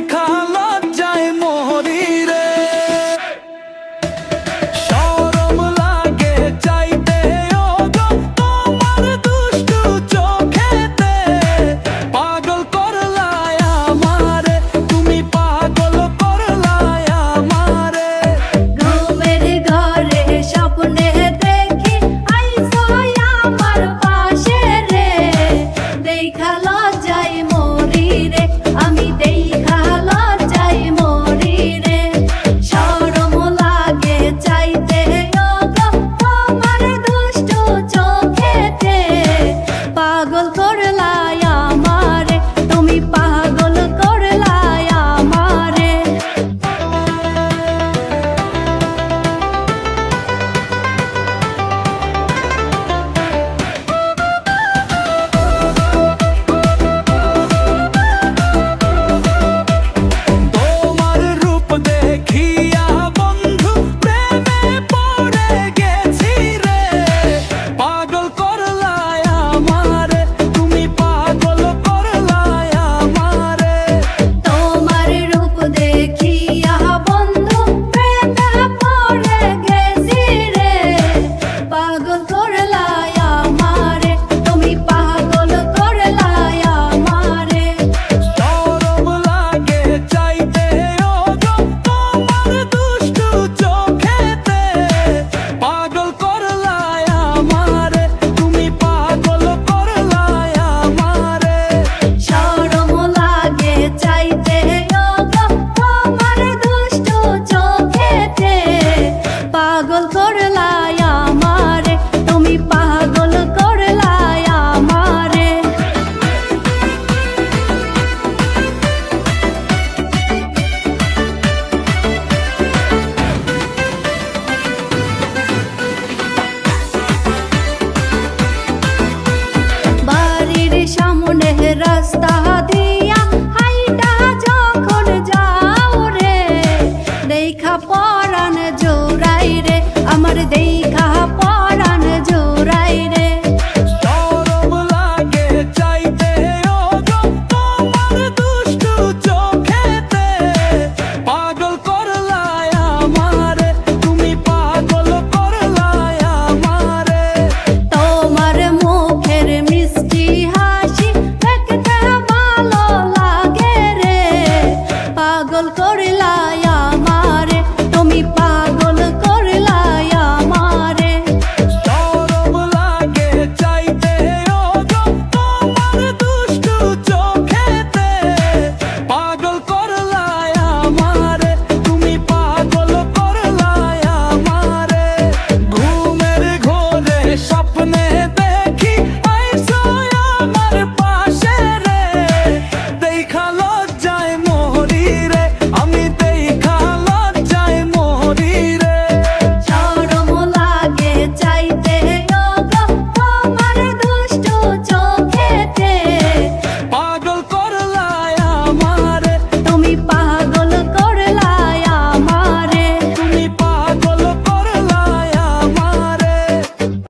দেইখা লজ্জায় মরি রে। শরম লাগে চাইতে ওগো তোমার দুষ্টু চোখেতে। পাগল করলায় আমারে, তুমি পাগল করলায় আমারে। ঘুমের ঘরে স্বপ্নে দেখি আইছো আমার পাশে রে। দেইখা লজ্জায় মরি রে, আমি দেইখা লজ্জায় মরি রে। শরম লাগে চাইতে ওগো তোমার দুষ্টু চোখেতে। পাগল করলায় আমারে, তুমি পাগল করলায় আমারে। তোমার রূপ দেখিয়া বন্ধু প্রেমে পড়ে গেছি রে। পাগল করলায় আমারে, তুমি পাগল করলায় আমারে। তোমার রূপ দেখিয়া বন্ধু প্রেমে পড়ে গেছি রে। পাগল করলায় আমারে, তুমি পাগল করলায় আমারে। শরম লাগে চাইতে ওগো তোমার দুষ্টু চোখেতে। পাগল করলায় আমারে, তুমি পাগল করলায় আমারে। শরম লাগে চাইতে ওগো তোমার দুষ্টু চোখেতে। পাগল করলায় আমারে, তুমি পাগল করলায় আমারে। বাড়ির সামনে রাস্তা দিয়া হাইটা যখন যাও রে। দেইখা পরাণ জোড়াই রে, আমার দেইখা পরাণ জোড়াই রে। শরম লাগে চাইতে ওগো তোমার দুষ্টু চোখেতে। পাগল করলায় আমারে, তুমি পাগল করলায় আমারে। তোমার মুখের মিষ্টি হাসি দেখতে ভালো লাগে রে। পাগল করলায়